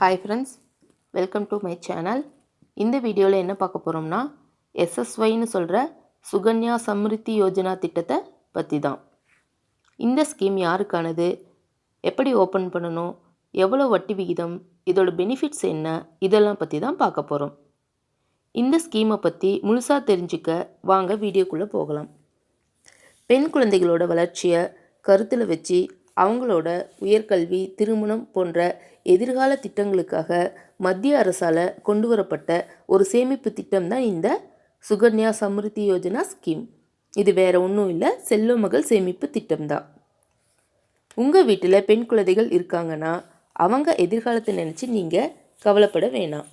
Hi friends, welcome to my channel. இந்த வீடியோவில் என்ன பார்க்க போகிறோம்னா SSYன்னு சொல்கிற சுகன்யா சம்ருத்தி யோஜனா திட்டத்தை பற்றி தான். இந்த ஸ்கீம் யாருக்கானது, எப்படி ஓப்பன் பண்ணணும், எவ்வளோ வட்டி விகிதம், இதோட பெனிஃபிட்ஸ் என்ன, இதெல்லாம் பற்றி தான் பார்க்க போகிறோம். இந்த ஸ்கீமை பற்றி முழுசாக தெரிஞ்சுக்க வாங்க வீடியோக்குள்ளே போகலாம். பெண் குழந்தைகளோட வளர்ச்சியை கருத்தில் வச்சு அவங்களோட உயர்கல்வி, திருமணம் போன்ற எதிர்கால திட்டங்களுக்காக மத்திய அரசால் கொண்டு வரப்பட்ட ஒரு சேமிப்பு திட்டம் தான் இந்த சுகன்யா சம்ருத்தி யோஜனா ஸ்கீம். இது வேறு ஒன்றும் இல்லை, செல்வ மகள் சேமிப்பு திட்டம் தான். உங்கள் வீட்டில் பெண் குழந்தைகள் இருக்காங்கன்னா அவங்க எதிர்காலத்தை நினச்சி நீங்கள் கவலைப்பட வேணாம்.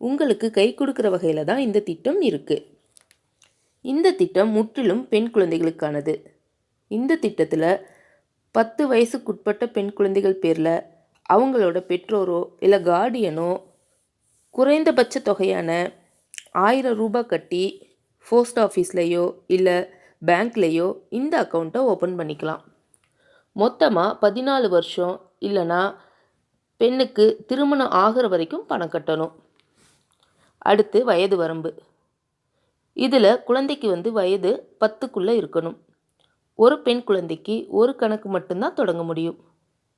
உங்களுக்கு கை கொடுக்குற வகையில் தான் இந்த திட்டம் இருக்குது. இந்த திட்டம் முற்றிலும் பெண் குழந்தைகளுக்கானது. இந்த திட்டத்தில் 10 வயசுக்குட்பட்ட பெண் குழந்தைகள் பேரில் அவங்களோட பெற்றோரோ இல்லை கார்டியனோ குறைந்தபட்ச தொகையான 1000 ரூபாய் கட்டி போஸ்ட் ஆஃபீஸ்லேயோ இல்லை பேங்க்லேயோ இந்த அக்கௌண்ட்டை ஓப்பன் பண்ணிக்கலாம். மொத்தமாக 14 வருஷம் இல்லைனா பெண்ணுக்கு திருமணம் ஆகிற வரைக்கும் பணம் கட்டணும். அடுத்து வயது வரம்பு. இதில் குழந்தைக்கு வயது 10க்குள்ளே இருக்கணும். ஒரு பெண் குழந்தைக்கு ஒரு கணக்கு மட்டும்தான் தொடங்க முடியும்.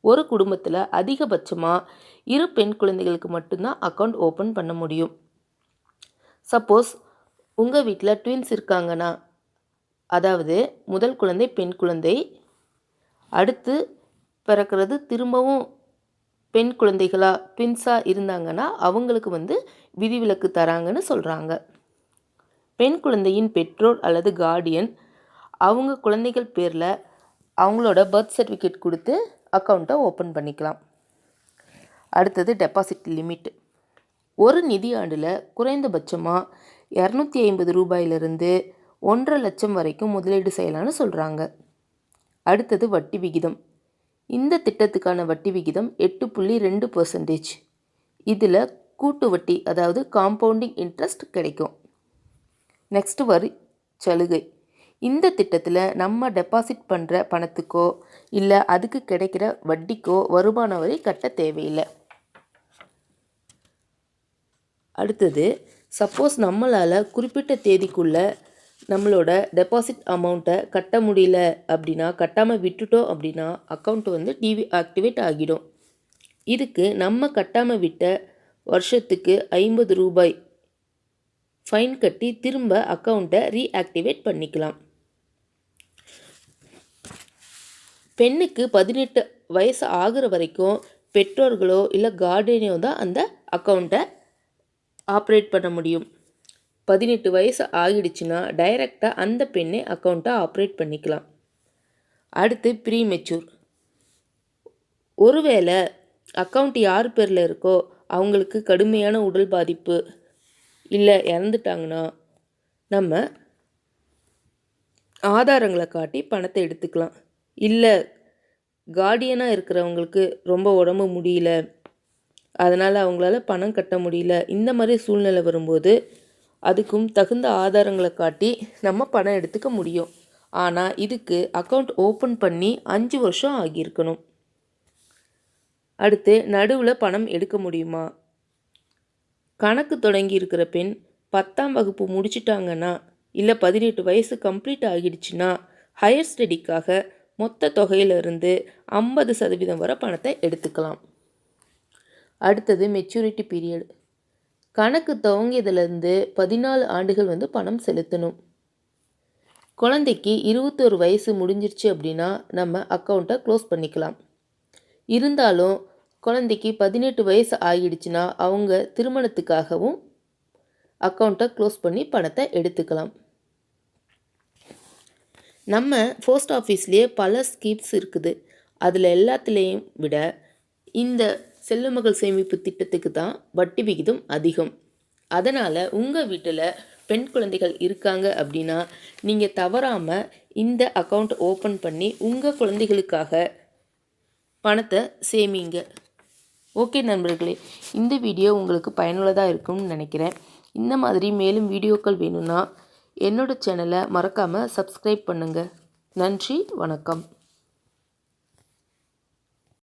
ஒரு குடும்பத்தில் அதிகபட்சமாக 2 பெண் குழந்தைகளுக்கு மட்டும்தான் அக்கௌண்ட் ஓப்பன் பண்ண முடியும். சப்போஸ் உங்கள் வீட்டில் ட்வின்ஸ் இருக்காங்கன்னா, அதாவது முதல் குழந்தை பெண் குழந்தை, அடுத்து பிறக்கிறது திரும்பவும் பெண் குழந்தைகளாக ட்வின்ஸாக இருந்தாங்கன்னா அவங்களுக்கு விதிவிலக்கு தராங்கன்னு சொல்கிறாங்க. பெண் குழந்தையின் பெற்றோர் அல்லது கார்டியன் அவங்க குழந்தைகள் பேரில் அவங்களோட பர்த் சர்டிஃபிகேட் கொடுத்து அக்கௌண்ட்டை ஓப்பன் பண்ணிக்கலாம். அடுத்தது டெபாசிட் லிமிட். ஒரு நிதி ஆண்டில் குறைந்தபட்சமாக 250 ரூபாயிலிருந்து 1.5 லட்சம் வரைக்கும் முதலீடு செய்யலான்னு சொல்கிறாங்க. அடுத்தது வட்டி விகிதம். இந்த திட்டத்துக்கான வட்டி விகிதம் 8.2%. இதில் கூட்டு வட்டி, அதாவது காம்பவுண்டிங் இன்ட்ரெஸ்ட் கிடைக்கும். நெக்ஸ்ட் வரி சலுகை. இந்த திட்டத்தில் நம்ம டெபாசிட் பண்ணுற பணத்துக்கோ இல்லை அதுக்கு கிடைக்கிற வட்டிக்கோ வருமான வரி கட்ட தேவையில்லை. அடுத்தது, சப்போஸ் நம்மளால் குறிப்பிட்ட தேதிக்குள்ளே நம்மளோட டெபாசிட் அமௌண்ட்டை கட்ட முடியல அப்படின்னா, கட்டாமல் விட்டுட்டோம் அப்படின்னா அக்கௌண்ட் டீஆக்டிவேட் ஆகிடும். இதுக்கு நம்ம கட்டாமல் விட்ட வருஷத்துக்கு 50 ரூபாய் ஃபைன் கட்டி திரும்ப அக்கௌண்ட்டை ரீஆக்டிவேட் பண்ணிக்கலாம். பெண்ணுக்கு 18 வயசு ஆகிற வரைக்கும் பெற்றோர்களோ இல்லை கார்டியனோ தான் அந்த அக்கௌண்ட்டை ஆப்ரேட் பண்ண முடியும். 18 வயசு ஆகிடுச்சுன்னா டைரெக்டாக அந்த பெண்ணே அக்கௌண்ட்டை ஆப்ரேட் பண்ணிக்கலாம். அடுத்து ப்ரீ மெச்சூர். ஒருவேளை அக்கௌண்ட் யார் பேரில் இருக்கோ அவங்களுக்கு கடுமையான உடல் பாதிப்பு இல்லை இறந்துட்டாங்கன்னா நம்ம ஆதாரங்களை காட்டி பணத்தை எடுத்துக்கலாம். இல்லை கார்டியனாக இருக்கிறவங்களுக்கு ரொம்ப உடம்பு முடியல, அதனால் அவங்களால பணம் கட்ட முடியல, இந்த மாதிரி சூழ்நிலை வரும்போது அதுக்கும் தகுந்த ஆதாரங்களை காட்டி நம்ம பணம் எடுத்துக்க முடியும். ஆனால் இதுக்கு அக்கௌண்ட் ஓப்பன் பண்ணி 5 வருஷம் ஆகியிருக்கணும். அடுத்து நடுவில் பணம் எடுக்க முடியுமா? கணக்கு தொடங்கி இருக்கிற பெண் 10ஆம் வகுப்பு முடிச்சிட்டாங்கன்னா இல்லை 18 வயசு கம்ப்ளீட் ஆகிடுச்சுன்னா ஹையர் ஸ்டடிக்காக மொத்த தொகையிலிருந்து 50% வரை பணத்தை எடுத்துக்கலாம். அடுத்தது மெச்சூரிட்டி பீரியட். கணக்கு துவங்கியதுலேருந்து 14 ஆண்டுகள் பணம் செலுத்தணும். குழந்தைக்கு 21 வயசு முடிஞ்சிருச்சு அப்படின்னா நம்ம அக்கௌண்ட்டை க்ளோஸ் பண்ணிக்கலாம். இருந்தாலும் குழந்தைக்கு 18 வயசு ஆகிடுச்சுன்னா அவங்க திருமணத்துக்காகவும் அக்கௌண்ட்டை க்ளோஸ் பண்ணி பணத்தை எடுத்துக்கலாம். நம்ம போஸ்ட் ஆஃபீஸ்லேயே பல ஸ்கீம்ஸ் இருக்குது. அதில் எல்லாத்துலேயும் விட இந்த செல்வமகள் சேமிப்பு திட்டத்துக்கு தான் வட்டி விகிதம் அதிகம். அதனால் உங்கள் வீட்டில் பெண் குழந்தைகள் இருக்காங்க அப்படின்னா நீங்கள் தவறாமல் இந்த அக்கௌண்ட் ஓப்பன் பண்ணி உங்கள் குழந்தைகளுக்காக பணத்தை சேமிங்க. ஓகே நண்பர்களே, இந்த வீடியோ உங்களுக்கு பயனுள்ளதாக இருக்கும்னு நினைக்கிறேன். இந்த மாதிரி மேலும் வீடியோக்கள் வேணும்னா என்னோட சேனலை மறக்காமல் சப்ஸ்கிரைப் பண்ணுங்கள். நன்றி, வணக்கம்.